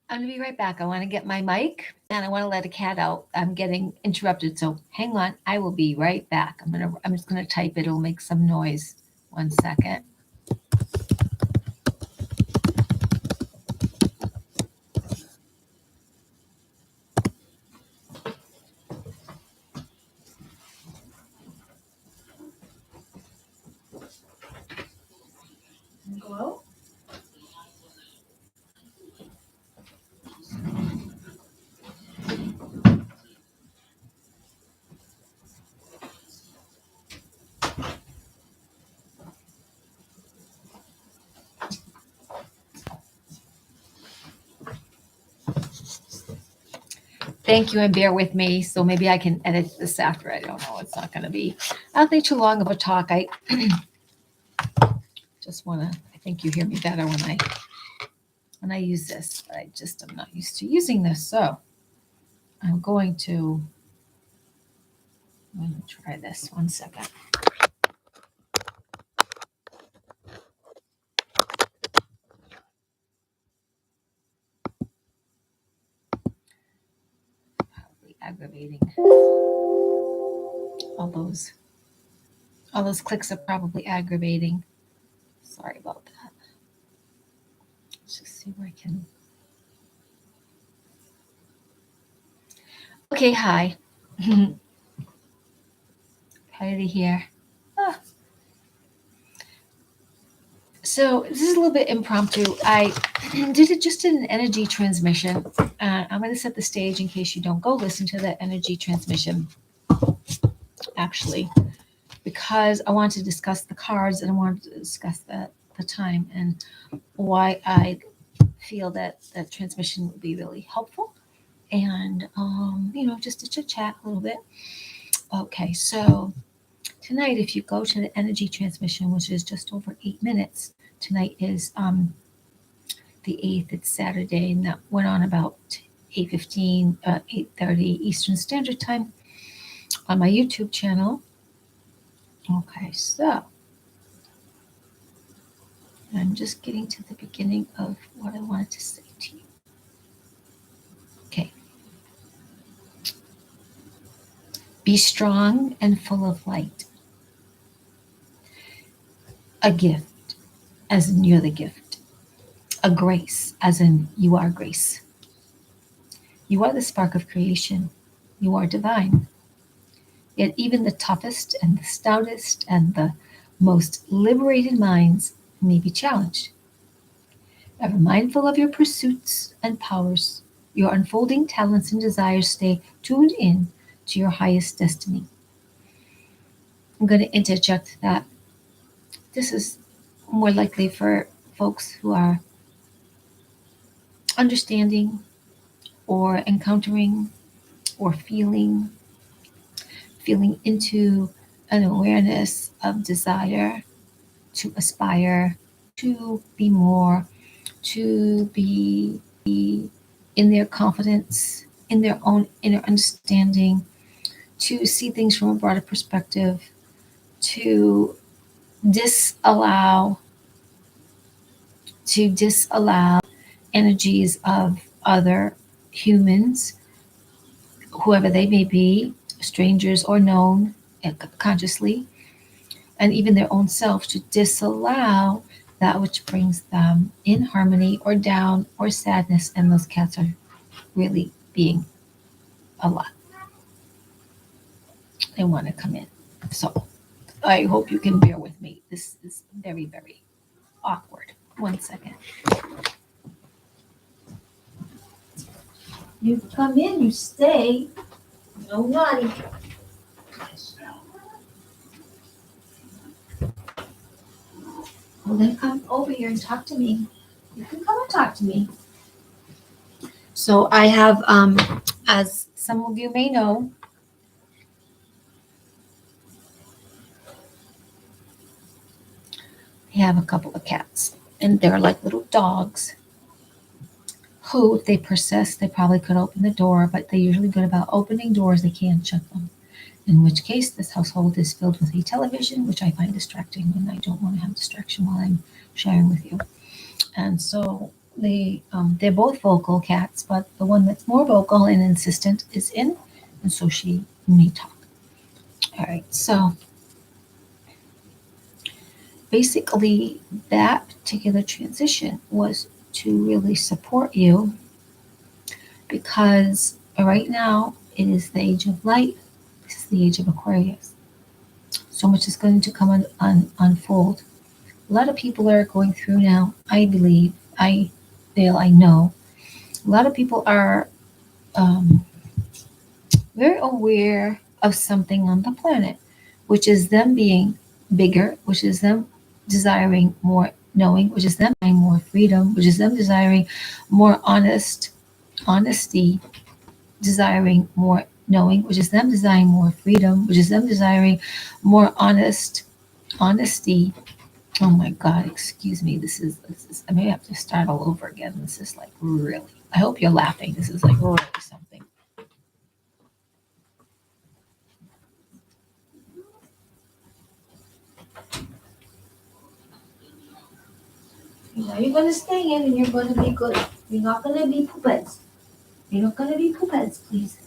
I'm going to be right back. I want to get my mic and I want to let a cat out. I'm getting interrupted. So hang on. I will be right back. I'm just going to type it. It'll make some noise. 1 second. Go out. Thank you and bear with me. So maybe I can edit this after. I don't know. It's not going to be, I don't think too long of a talk. I just want to, I think you hear me better when I use this, but I just am not used to using this. So I'm going to try this. 1 second. Probably aggravating. All those clicks are probably aggravating. Sorry about that. Let's just see where I can. Okay, hi. Heidi here. Ah. So this is a little bit impromptu. I did it just in an energy transmission. I'm going to set the stage in case you don't go listen to the energy transmission. Actually, because I want to discuss the cards and I want to discuss the time and why I feel that that transmission would be really helpful. And just to chit chat a little bit. Okay, so tonight, if you go to the energy transmission, which is just over 8 minutes, tonight is the 8th. It's Saturday, and that went on about 8:15, 8:30 Eastern Standard Time on my YouTube channel. Okay, so I'm just getting to the beginning of what I wanted to say to you. Okay. Be strong and full of light. A gift, as in you're the gift. A grace, as in you are grace. You are the spark of creation. You are divine. Yet even the toughest and the stoutest and the most liberated minds may be challenged. Ever mindful of your pursuits and powers, your unfolding talents and desires, stay tuned in to your highest destiny. I'm going to interject that this is more likely for folks who are understanding or encountering or feeling into an awareness of desire to aspire, to be more, to be in their confidence, in their own inner understanding, to see things from a broader perspective, to disallow energies of other humans, whoever they may be, strangers or known consciously, and even their own self, to disallow that which brings them in harmony or down or sadness. And those cats are really being a lot. They want to come in. So I hope you can bear with me. This is very, very awkward. 1 second. You come in, you stay. No naughty. Well, then come over here and talk to me. You can come and talk to me. So I have, as some of you may know, I have a couple of cats, and they're like little dogs who, if they persist, they probably could open the door, but they're usually good about opening doors. They can't shut them. In which case, this household is filled with a television, which I find distracting, and I don't want to have distraction while I'm sharing with you. And so they're both vocal cats, but the one that's more vocal and insistent is in, and so she may talk. All right, so basically that particular transition was to really support you because right now it is the age of light. This is the age of Aquarius. So much is going to come unfold. A lot of people are going through now, I believe, I feel, I know. A lot of people are very aware of something on the planet, which is them being bigger, which is them desiring more knowing, which is them desiring more freedom, which is them desiring more honesty, desiring more knowing, which is them desiring more freedom, which is them desiring more honesty. Oh my God, excuse me. This is I may have to start all over again. This is like really, I hope you're laughing. This is like really something. Now you're gonna stay in and you're gonna be good. You're not gonna be poopheads. You're not gonna be poopheads, please.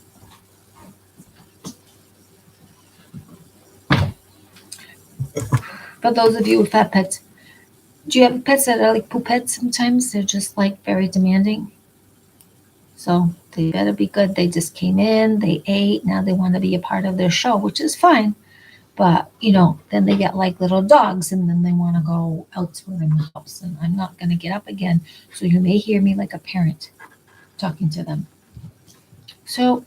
For those of you with fat pets, do you have pets that are like poopheads sometimes? They're just like very demanding. So they better be good. They just came in, they ate, now they want to be a part of their show, which is fine. But then they get like little dogs and then they want to go elsewhere in the house. And I'm not gonna get up again. So you may hear me like a parent talking to them. So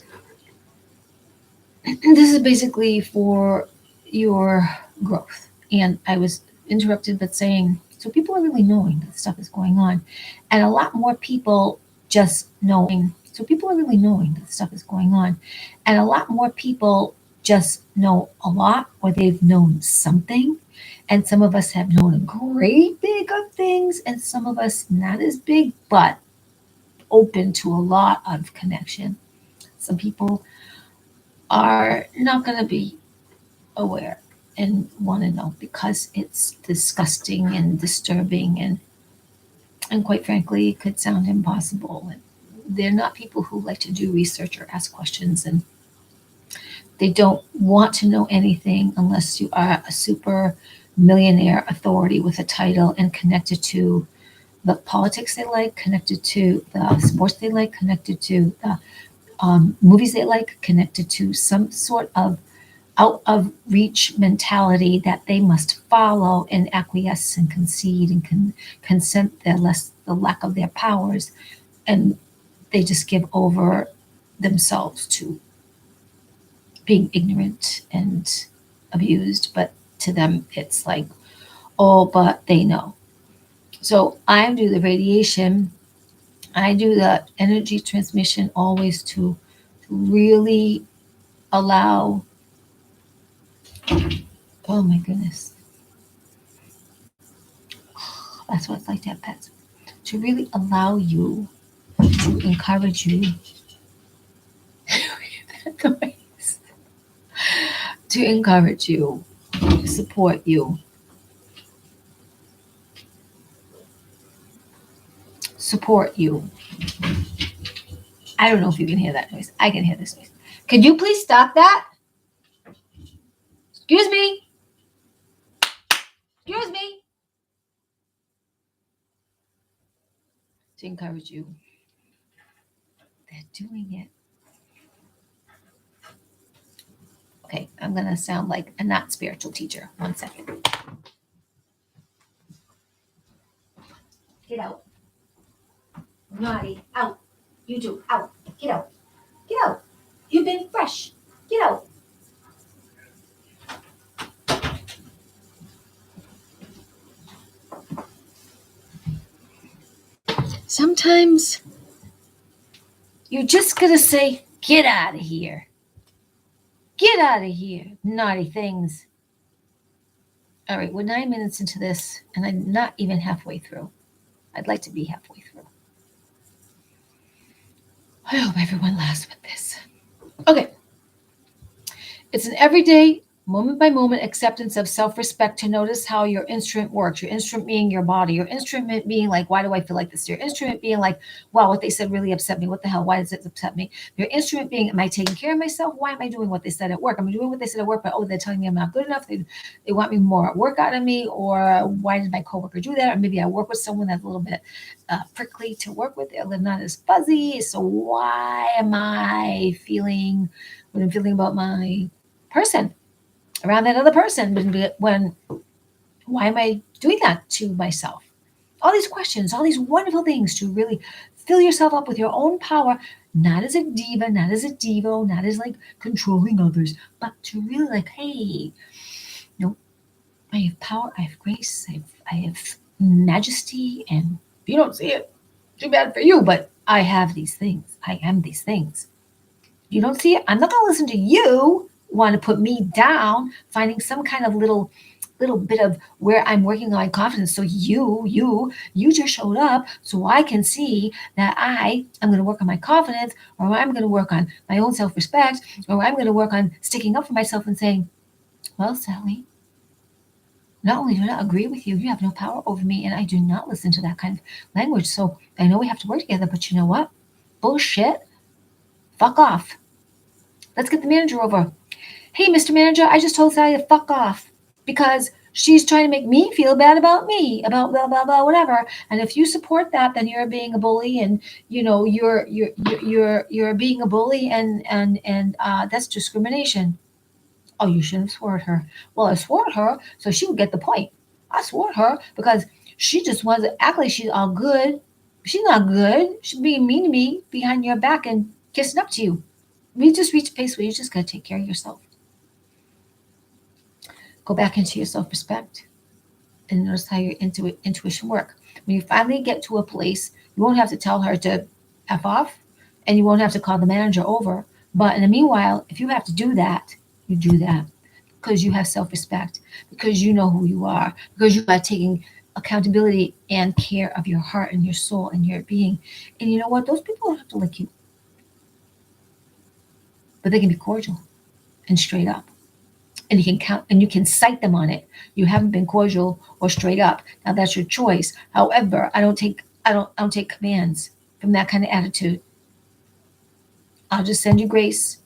this is basically for your growth. And I was interrupted but saying, so people are really knowing that stuff is going on. And a lot more people just knowing. So people are really knowing that stuff is going on. And a lot more people just know a lot or they've known something. And some of us have known a great big of things, and some of us not as big, but open to a lot of connection. Some people are not going to be aware and want to know because it's disgusting and disturbing and quite frankly it could sound impossible. And they're not people who like to do research or ask questions, and they don't want to know anything unless you are a super millionaire authority with a title and connected to the politics they like, connected to the sports they like, connected to the movies they like, connected to some sort of out of reach mentality that they must follow and acquiesce and concede and consent the lack of their powers, and they just give over themselves to being ignorant and abused. But to them it's like, oh, but they know. So I do the radiation, I do the energy transmission always to really allow, oh my goodness, that's what it's like to have pets, to really allow you, to encourage you, to encourage you, support you, support you. I don't know if you can hear that noise. I can hear this noise. Could you please stop that? Excuse me. Excuse me. To encourage you. They're doing it. Okay, I'm going to sound like a not spiritual teacher. 1 second. Get out. Naughty. Out. You do. Out. Get out. Get out. You've been fresh. Get out. Sometimes you're just going to say, get out of here. Get out of here. Naughty things. All right, we're 9 minutes into this, and I'm not even halfway through. I'd like to be halfway through. I hope everyone laughs with this. Okay. It's an everyday moment by moment acceptance of self-respect to notice how your instrument works. Your instrument being your body, your instrument being like, why do I feel like this? Your instrument being like, wow, what they said really upset me. What the hell? Why does it upset me? Your instrument being, am I taking care of myself? Why am I doing what they said at work? I'm doing what they said at work, but oh, they're telling me I'm not good enough. They want me more work out of me, or why did my coworker do that? Or maybe I work with someone that's a little bit prickly to work with. They're not as fuzzy. So why am I feeling what I'm feeling about my person around that other person? When why am I doing that to myself? All these questions, all these wonderful things to really fill yourself up with your own power, not as a diva, not as a devo, not as like controlling others, but to really like, hey, no, I have power, I have grace, I have majesty, and if you don't see it, too bad for you, but I have these things. I am these things. You don't see it? I'm not going to listen to you want to put me down, finding some kind of little bit of where I'm working on my confidence. So you just showed up so I can see that I'm going to work on my confidence, or I'm going to work on my own self-respect, or I'm going to work on sticking up for myself and saying, well, Sally, not only do I not agree with you, you have no power over me, and I do not listen to that kind of language. So I know we have to work together, but you know what? Bullshit. Fuck off. Let's get the manager over. Hey, Mr. Manager, I just told Sally to fuck off because she's trying to make me feel bad about me, about blah blah blah, whatever. And if you support that, then you're being a bully, and you know you're being a bully, and that's discrimination. Oh, you shouldn't have swore at her. Well, I swore at her so she would get the point. I swore at her because she just wants to act like she's all good. She's not good. She's being mean to me behind your back and kissing up to you. We just reach a place where you just gotta take care of yourself. Go back into your self-respect and notice how your intuition work. When you finally get to a place, you won't have to tell her to F off, and you won't have to call the manager over. But in the meanwhile, if you have to do that, you do that because you have self-respect, because you know who you are, because you are taking accountability and care of your heart and your soul and your being. And you know what? Those people don't have to like you, but they can be cordial and straight up. And you can count and you can cite them on it. You haven't been cordial or straight up. Now that's your choice. However, I don't take commands from that kind of attitude. I'll just send you grace.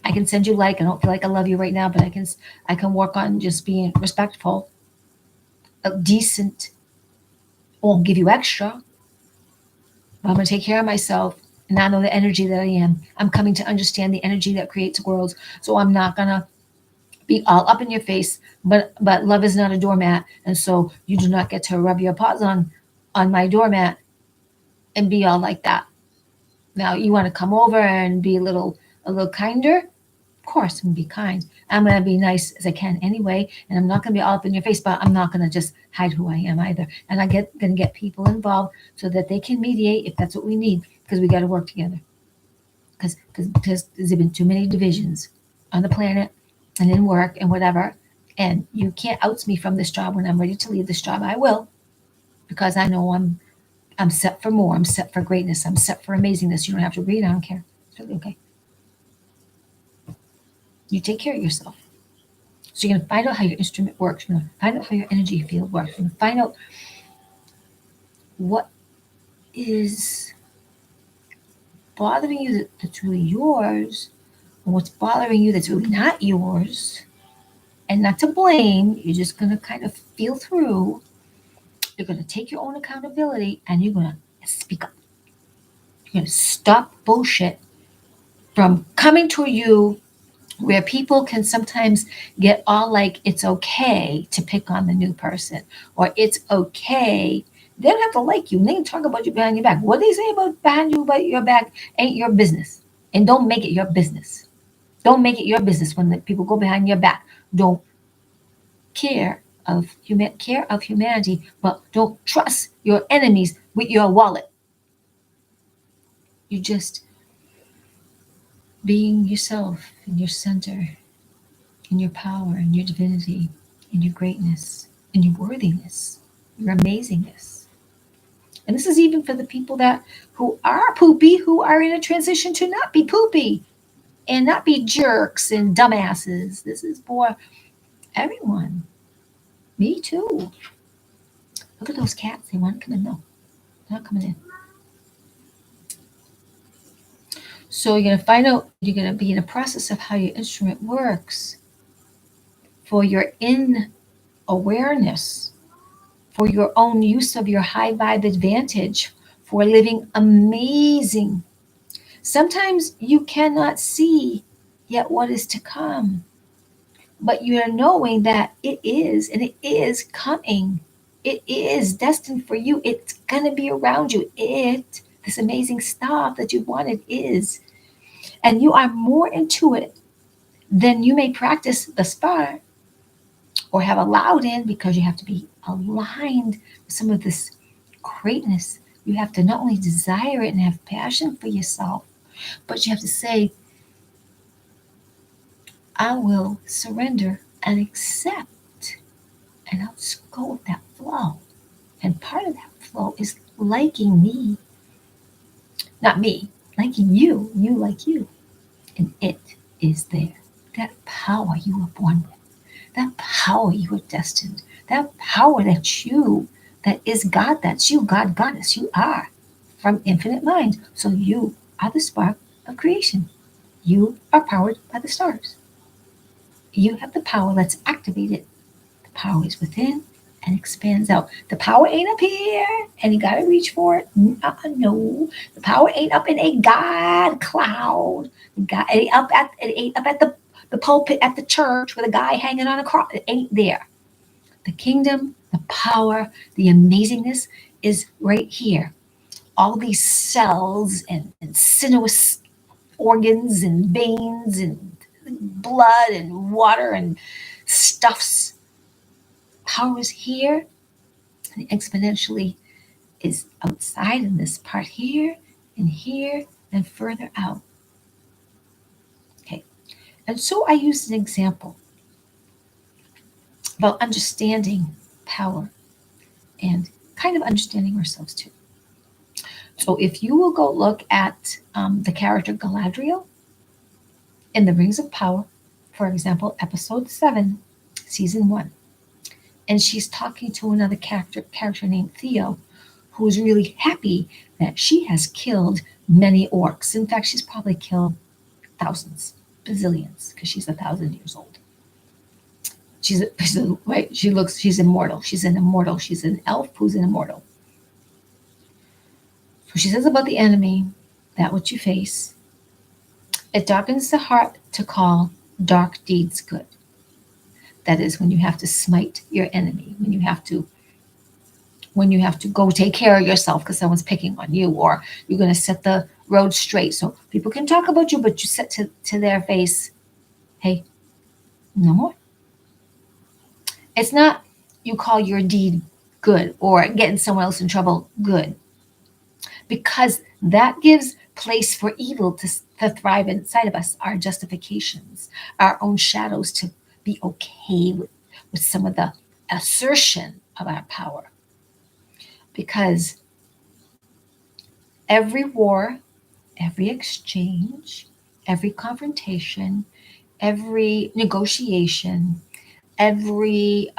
I can send you like. I don't feel like I love you right now, but I can work on just being respectful, decent. I won't give you extra, but I'm gonna take care of myself. And I know the energy that I am. I'm coming to understand the energy that creates worlds. So I'm not gonna be all up in your face, but love is not a doormat, and so you do not get to rub your paws on my doormat and be all like that. Now you want to come over and be a little kinder. Of course, I'm gonna be kind. I'm gonna be nice as I can anyway, and I'm not gonna be all up in your face, but I'm not gonna just hide who I am either. And gonna get people involved so that they can mediate if that's what we need, because we got to work together. Because there's been too many divisions on the planet and in work and whatever. And you can't oust me from this job. When I'm ready to leave this job, I will, because I know I'm set for more. I'm set for greatness. I'm set for amazingness. You don't have to read. I don't care. It's really okay. You take care of yourself. So you're gonna find out how your instrument works. You're gonna find out how your energy field works. You're gonna find out what is bothering you that's really yours, and what's bothering you that's really not yours, and not to blame. You're just going to kind of feel through. You're going to take your own accountability, and you're going to speak up. You're going to stop bullshit from coming to you, where people can sometimes get all like it's okay to pick on the new person, or it's okay. They don't have to like you. And they can talk about you behind your back. What they say about behind you, about your back, ain't your business. And don't make it your business. Don't make it your business when the people go behind your back. Don't care of humanity, but don't trust your enemies with your wallet. You just being yourself in your center, in your power, in your divinity, in your greatness, in your worthiness, your amazingness. And this is even for the people who are poopy, who are in a transition to not be poopy. and not be jerks and dumbasses. This is for everyone. Me too. Look at those cats. They want to come in. No, they're not coming in. So you're going to find out, you're going to be in a process of how your instrument works for your in awareness, for your own use of your high vibe advantage, for living amazing. Sometimes you cannot see yet what is to come, but you are knowing that it is, and it is coming. It is destined for you. It's going to be around you. This amazing stuff that you wanted is. And you are more into it than you may practice thus far or have allowed in, because you have to be aligned with some of this greatness. You have to not only desire it and have passion for yourself, but you have to say, I will surrender and accept, and I'll just go with that flow. And part of that flow is liking me, not me, liking you like you. And it is there. That power you were born with, that power you were destined, that power that is God, that's you, God, Goddess, you are from infinite mind. So you are the spark of creation. You are powered by the stars. You have the power that's activated. The power is within and expands out. The power ain't up here and you got to reach for it. No, the power ain't up in a God cloud. It ain't up at the pulpit at the church with a guy hanging on a cross. It ain't there. The kingdom, the power, the amazingness is right here. All these cells and sinuous organs and veins and blood and water and stuffs. Power is here and exponentially is outside in this part here and further out. Okay. And so I used an example about understanding power and kind of understanding ourselves too. So if you will go look at the character Galadriel in The Rings of Power, for example, episode 7, season 1, and she's talking to another character named Theo, who's really happy that she has killed many orcs. In fact, she's probably killed thousands, bazillions, because she's 1,000 years old. Right. She's immortal. She's an immortal. She's an elf who's an immortal. So she says about the enemy, that which you face, it darkens the heart to call dark deeds good. That is when you have to smite your enemy, when you have to go take care of yourself because someone's picking on you, or you're going to set the road straight so people can talk about you, but you set to their face, hey, no more. It's not you call your deed good or getting someone else in trouble good, because that gives place for evil to thrive inside of us, our justifications, our own shadows to be okay with some of the assertion of our power. Because every war, every exchange, every confrontation, every negotiation, every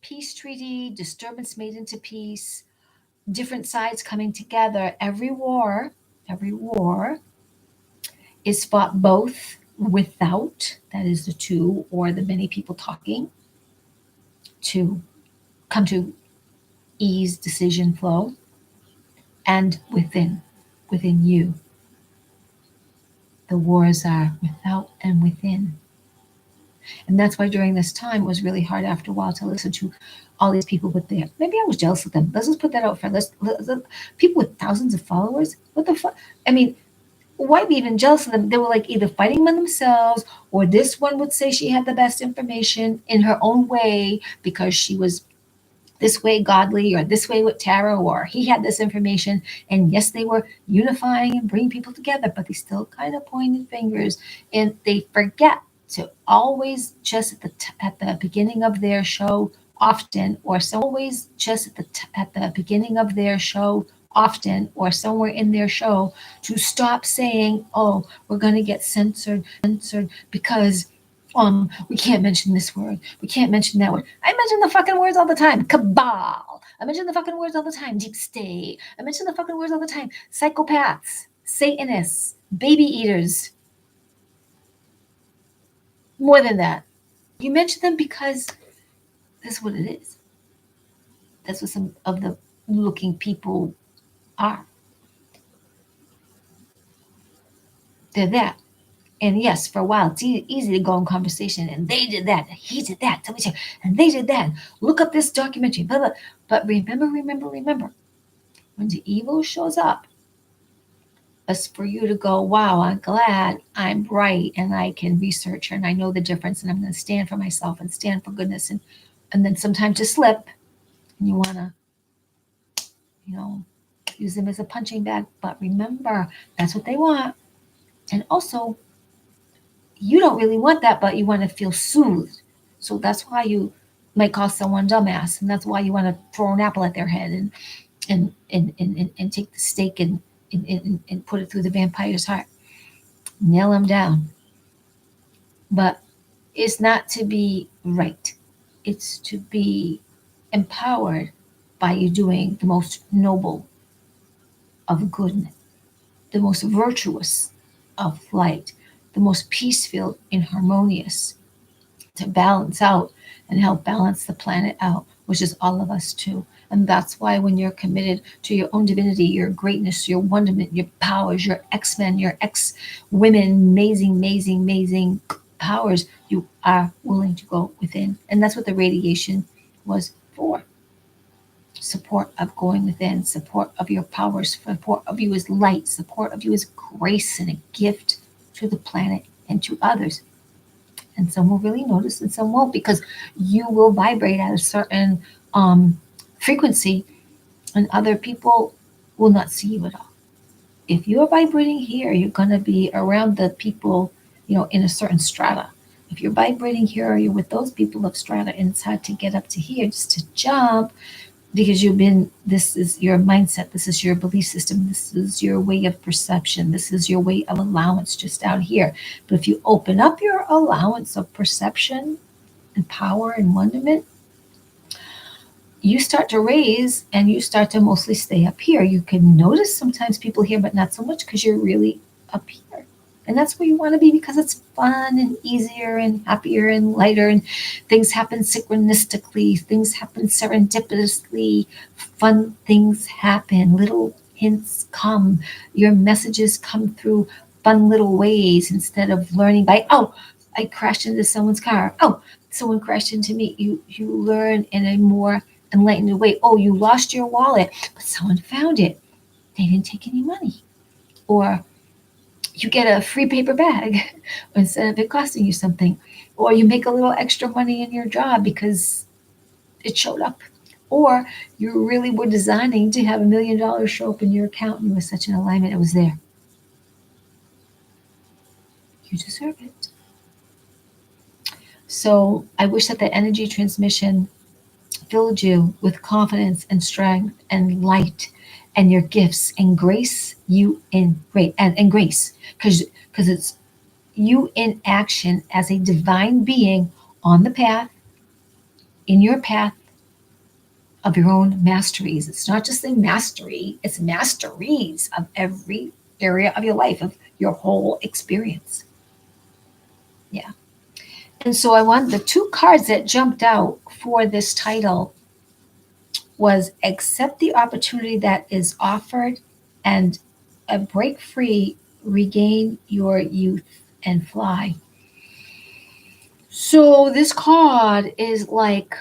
peace treaty, disturbance made into peace, different sides coming together, every war is fought both without, that is the two or the many people talking, to come to ease decision flow, and within you. The wars are without and within. And that's why during this time it was really hard after a while to listen to all these people with their, maybe I was jealous of them. Let's just put that out for people with thousands of followers. What the fuck? I mean, why be even jealous of them? They were like either fighting among themselves, or this one would say she had the best information in her own way because she was this way godly, or this way with tarot, or he had this information. And yes, they were unifying and bringing people together, but they still kind of pointed fingers, and they forget to always just at the beginning of their show often, or so always just at the beginning of their show often or somewhere in their show to stop saying, oh, we're going to get censored because we can't mention this word. We can't mention that word. I mention the fucking words all the time. Cabal. I mention the fucking words all the time. Deep state. I mention the fucking words all the time. Psychopaths, Satanists, baby eaters. More than that. You mention them because that's what it is. That's what some of the looking people are. They're that. And yes, for a while, it's easy to go in conversation. And they did that. And he did that. And they did that. Look up this documentary. Blah, blah. But remember. When the evil shows up, it's for you to go, wow, I'm glad I'm right. And I can research and I know the difference. And I'm going to stand for myself and stand for goodness. And then sometimes you slip and you want to, use them as a punching bag. But remember, that's what they want. And also, you don't really want that, but you want to feel soothed. So that's why you might call someone dumbass, and that's why you want to throw an apple at their head and take the stake and put it through the vampire's heart, nail them down. But it's not to be right; it's to be empowered by you doing the most noble of good, the most virtuous of light, the most peace-filled and harmonious, to balance out and help balance the planet out, which is all of us too. And that's why when you're committed to your own divinity, your greatness, your wonderment, your powers, your X-Men, your X-women, amazing powers, you are willing to go within. And that's what the radiation was for. Support of going within, support of your powers, support of you as light, support of you as grace and a gift to the planet and to others. And some will really notice and some won't, because you will vibrate at a certain frequency and other people will not see you at all. If you're vibrating here, you're going to be around the people, in a certain strata. If you're vibrating here, you're with those people of strata, and it's hard to get up to here just to jump, because this is your mindset, this is your belief system, this is your way of perception, this is your way of allowance just out here. But if you open up your allowance of perception and power and wonderment, you start to raise and you start to mostly stay up here. You can notice sometimes people here, but not so much, because you're really up here. And that's where you want to be, because it's fun and easier and happier and lighter, and things happen synchronistically, things happen serendipitously, fun things happen, little hints come, your messages come through fun little ways, instead of learning by, oh, I crashed into someone's car. Oh, someone crashed into me. You learn in a more enlightened way. Oh, you lost your wallet, but someone found it. They didn't take any money. Or you get a free paper bag instead of it costing you something. Or you make a little extra money in your job because it showed up. Or you really were designing to have $1 million show up in your account, and you were such an alignment, it was there. You deserve it. So I wish that energy transmission filled you with confidence and strength and light and your gifts and grace, you in great and grace, because it's you in action as a divine being on the path, in your path of your own masteries. It's not just a mastery, it's masteries of every area of your life, of your whole experience. Yeah. And so I want the two cards that jumped out for this title was accept the opportunity that is offered and break free, regain your youth and fly. So this card is like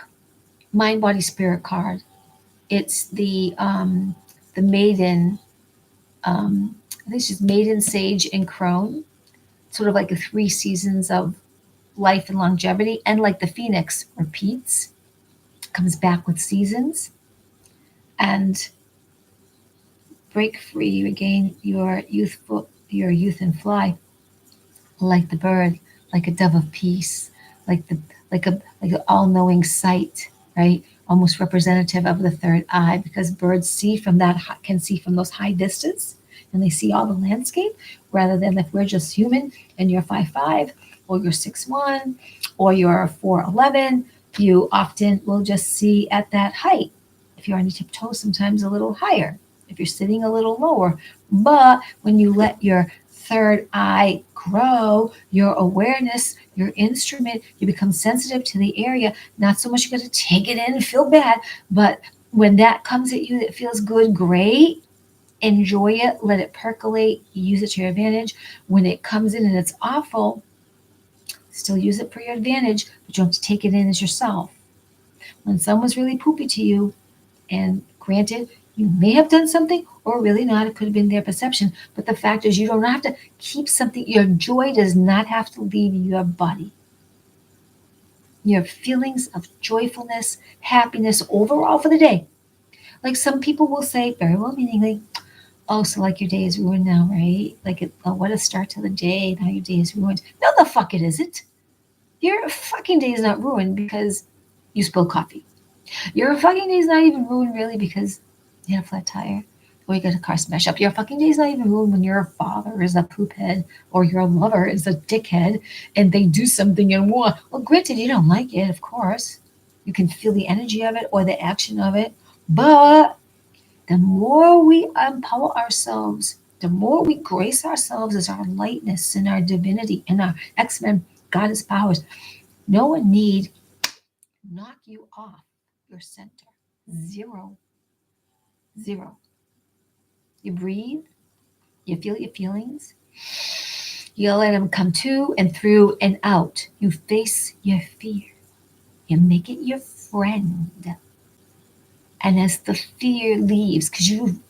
mind, body, spirit card. It's the maiden, I think it's just maiden, sage, and crone. Sort of like the 3 seasons of life and longevity, and like the phoenix repeats, comes back with seasons. And break free, regain your youth and fly, like the bird, like a dove of peace, like an all-knowing sight, right? almost representative of the third eye, because birds see from can see from those high vistas, and they see all the landscape, rather than if we're just human and you're 5'5", or you're 6'1", or you're 4'11", you often will just see at that height. If you're on your tiptoes, sometimes a little higher. If you're sitting a little lower. But when you let your third eye grow, your awareness, your instrument, you become sensitive to the area. Not so much you're going to take it in and feel bad, but when that comes at you that feels good, great. Enjoy it, let it percolate, use it to your advantage. When it comes in and it's awful, still use it for your advantage, but you don't have to take it in as yourself. When someone's really poopy to you, and granted, you may have done something or really not, it could have been their perception, but the fact is you don't have to keep something. Your joy does not have to leave your body. Your feelings of joyfulness, happiness overall for the day. Like some people will say, very well meaningly, oh, so like your day is ruined now, right? Like, what a start to the day. Now your day is ruined. No, the fuck it isn't. Your fucking day is not ruined because you spilled coffee. Your fucking day is not even ruined really because you had a flat tire or you got a car smash up. Your fucking day is not even ruined when your father is a poop head or your lover is a dickhead and they do something and what? Well, granted, you don't like it, of course. You can feel the energy of it or the action of it. But the more we empower ourselves, the more we grace ourselves as our lightness and our divinity and our X-Men goddess powers, no one need knock you off your center. Zero. Zero. You breathe, you feel your feelings, you let them come to and through and out. You face your fear, you make it your friend. And as the fear leaves, because you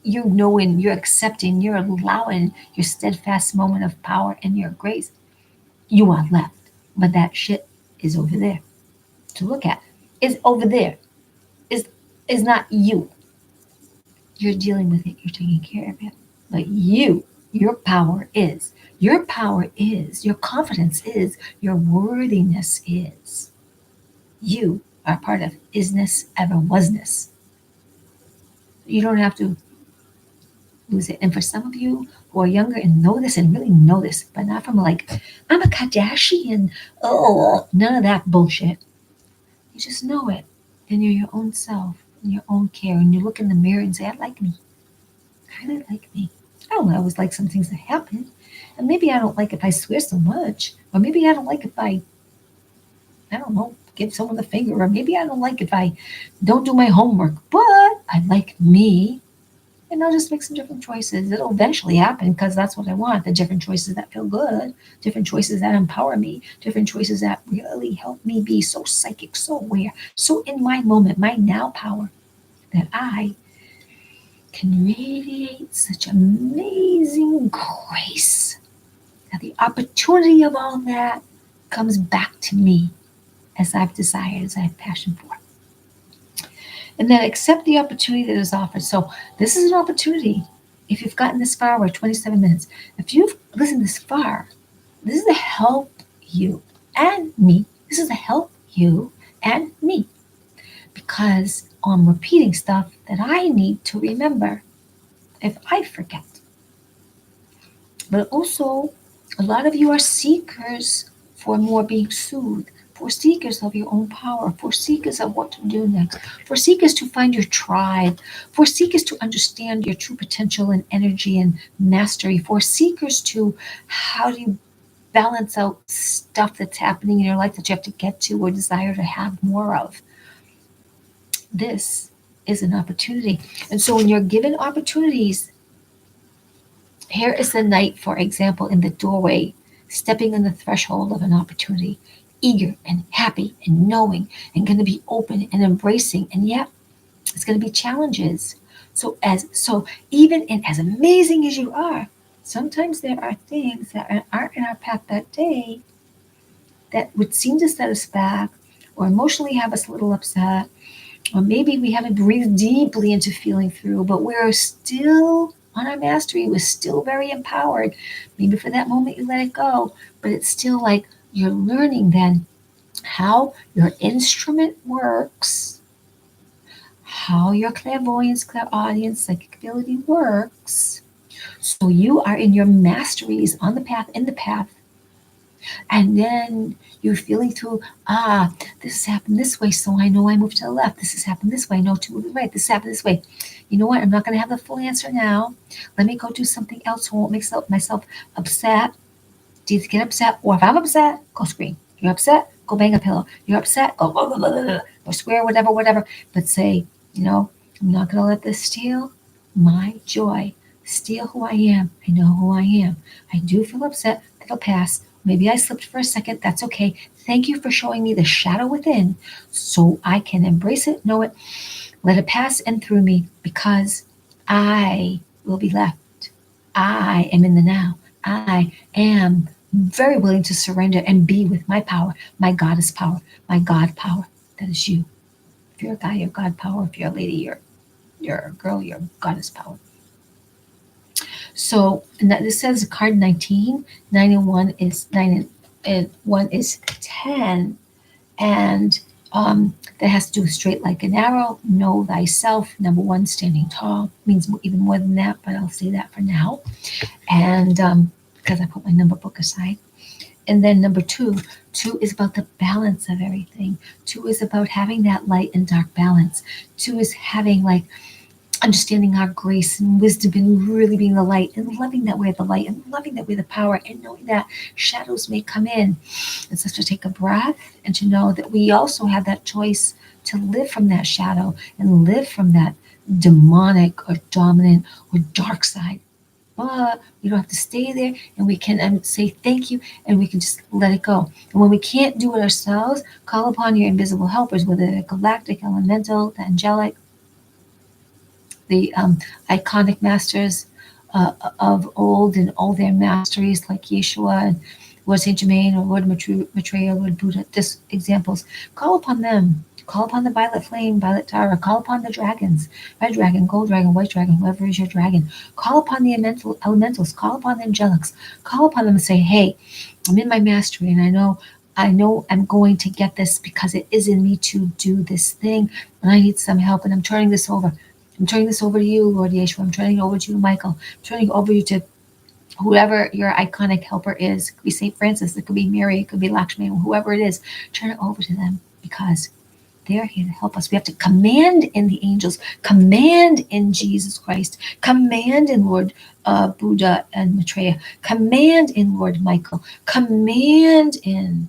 knowing, you're accepting, you're allowing your steadfast moment of power and your grace, you are left. But that shit is over there to look at. Is over there. Is not you. You're dealing with it, you're taking care of it. But your power is, your confidence is, your worthiness is. You are part of isness, ever wasness. You don't have to lose it. And for some of you who are younger and know this and really know this, but not from like, I'm a Kardashian, oh, none of that bullshit. You just know it. And you're your own self, and your own care. And you look in the mirror and say, I like me. I really like me. I don't always like some things that happen. And maybe I don't like if I swear so much. Or maybe I don't like if I don't know, give someone the finger. Or maybe I don't like if I don't do my homework. But I like me. And I'll just make some different choices. It'll eventually happen because that's what I want. The different choices that feel good, different choices that empower me, different choices that really help me be so psychic, so aware, so in my moment, my now power, that I can radiate such amazing grace that the opportunity of all that comes back to me as I've desired, as I have passion for. And then accept the opportunity that is offered. So this is an opportunity. If you've gotten this far, we're 27 minutes. If you've listened this far, this is to help you and me. This is to help you and me. Because I'm repeating stuff that I need to remember if I forget. But also, a lot of you are seekers for more being soothed, for seekers of your own power, for seekers of what to do next, for seekers to find your tribe, for seekers to understand your true potential and energy and mastery, for seekers to how do you balance out stuff that's happening in your life that you have to get to or desire to have more of. This is an opportunity. And so when you're given opportunities, here is the knight, for example, in the doorway, stepping on the threshold of an opportunity, eager and happy and knowing and going to be open and embracing. And yet, it's going to be challenges. So even in as amazing as you are, sometimes there are things that aren't in our path that day that would seem to set us back or emotionally have us a little upset. Or maybe we haven't breathed deeply into feeling through, but we're still on our mastery, we're still very empowered. Maybe for that moment you let it go, but it's still like you're learning then how your instrument works how your clairvoyance, clairaudience, psychic ability works. So you are in your masteries on the path, in the path, and then you're feeling through, this has happened this way, so I know I moved to the left. This has happened this way, I know to move to the right. This happened this way. You know what? I'm not going to have the full answer now. Let me go do something else so I won't make myself upset. Do you get upset? Or if I'm upset, go scream. You're upset? Go bang a pillow. You're upset? Go blah, blah, blah, blah, blah, or swear, whatever. But say, I'm not going to let this steal my joy, steal who I am. I know who I am. I do feel upset. That'll pass. Maybe I slipped for a second. That's okay. Thank you for showing me the shadow within so I can embrace it, know it, let it pass and through me because I will be left. I am in the now. I am very willing to surrender and be with my power, my goddess power, my God power. That is you. If you're a guy, your God power. If you're a lady, you're a girl, your goddess power. So this says card 19, 9 and 1 is 9 and 1 is 10. And that has to do with straight like an arrow, know thyself. Number 1, standing tall, means even more than that, but I'll say that for now. And because I put my number book aside. And then number 2 is about the balance of everything. 2 is about having that light and dark balance. 2 is having understanding our grace and wisdom and really being the light and loving that we're the light and loving that we're the power and knowing that shadows may come in. It's just to take a breath and to know that we also have that choice to live from that shadow and live from that demonic or dominant or dark side. But we don't have to stay there, and we can say thank you, and we can just let it go. And when we can't do it ourselves, call upon your invisible helpers, whether they're galactic, elemental, the angelic, the iconic masters of old and all their masteries like Yeshua and Lord Saint Germain or Lord Maitreya, Lord Buddha, just examples. Call upon them. Call upon the violet flame, violet Tara. Call upon the dragons, red dragon, gold dragon, white dragon, whoever is your dragon. Call upon the elementals. Call upon the angelics. Call upon them and say, hey, I'm in my mastery and I know I'm going to get this because it is in me to do this thing and I need some help and I'm turning this over. I'm turning this over to you, Lord Yeshua. I'm turning it over to you, Michael. I'm turning it over you to whoever your iconic helper is. It could be St. Francis. It could be Mary. It could be Lakshmi. Whoever it is. Turn it over to them because they're here to help us. We have to command in the angels, command in Jesus Christ, command in Lord Buddha and Maitreya, command in Lord Michael, command in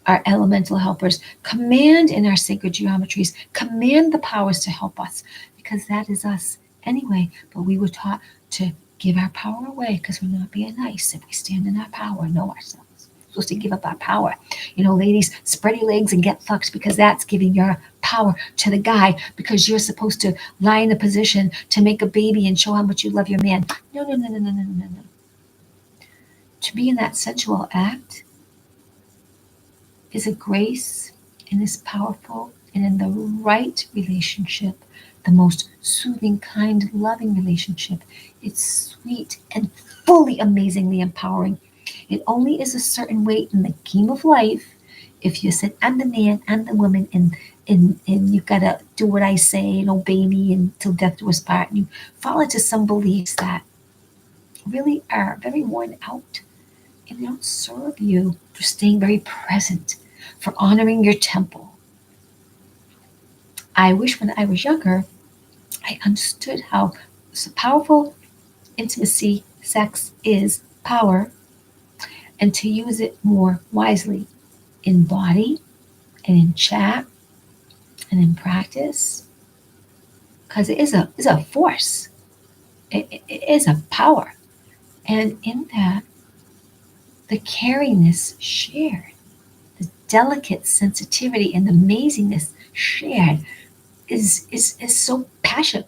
our elemental helpers, command in our sacred geometries, command the powers to help us, because that is us anyway. But we were taught to give our power away because we're not being nice. If we stand in our power, know ourselves. We're supposed to give up our power. Ladies, spread your legs and get fucked because that's giving your power to the guy because you're supposed to lie in a position to make a baby and show how much you love your man. No. To be in that sensual act is a grace and is powerful, and in the right relationship, the most soothing, kind, loving relationship, it's sweet and fully amazingly empowering. It only is a certain way in the game of life if you said, I'm the man, I'm the woman, and you gotta do what I say and obey me until death do us part, and you fall into some beliefs that really are very worn out and they don't serve you for staying very present, for honoring your temple. I wish when I was younger, I understood how powerful intimacy, sex is power, and to use it more wisely in body and in chat and in practice, because it is a force. It is a power, and in that, the caringness shared, the delicate sensitivity and amazingness shared is so passionate,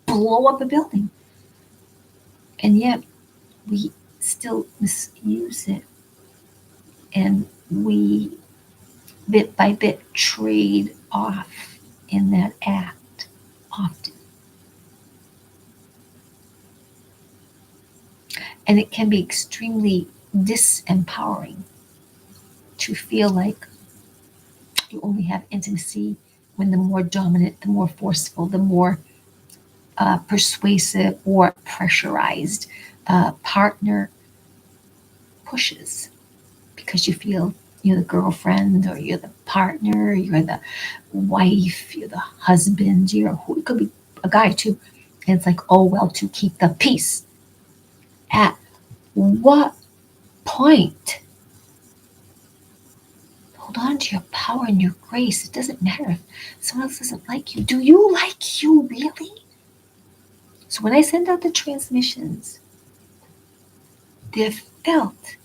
blow up a building. And yet we still misuse it. And we bit by bit trade off in that act often. And it can be extremely disempowering to feel like you only have intimacy when the more dominant, the more forceful, the more persuasive or pressurized partner pushes because you feel you're the girlfriend or you're the partner, you're the wife, you're the husband, you're who it could be a guy too. And it's like, oh well, to keep the peace. At what point? Hold on to your power and your grace. It doesn't matter if someone else doesn't like you. Do you like you really? So when I send out the transmissions, they're felt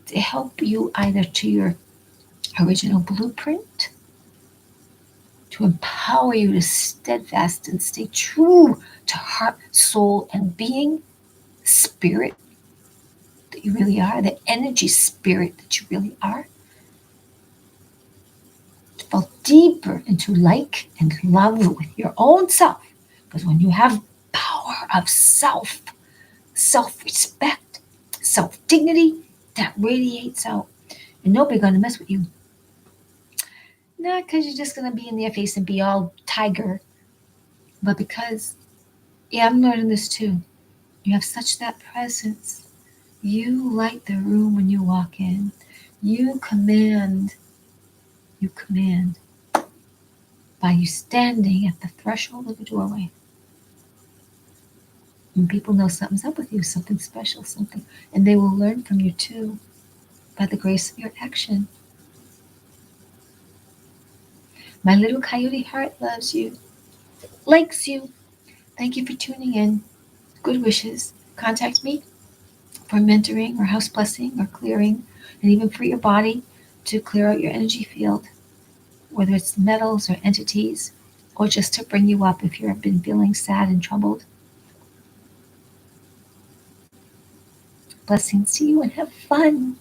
to help you either to your original blueprint, to empower you to steadfast and stay true to heart, soul, and being, spirit that you really are, the energy spirit that you really are, to fall deeper into like and love with your own self. Because when you have power of self, self respect, self dignity, that radiates out. And nobody's going to mess with you. Not because you're just going to be in their face and be all tiger, but because, yeah, I'm learning this too. You have such that presence. You light the room when you walk in. You command. You command by you standing at the threshold of a doorway. And people know something's up with you, something special, something, and they will learn from you too by the grace of your action. My little coyote heart loves you, likes you. Thank you for tuning in. Good wishes. Contact me for mentoring or house blessing or clearing, and even for your body to clear out your energy field, whether it's metals or entities, or just to bring you up if you've been feeling sad and troubled. Blessings to you and have fun.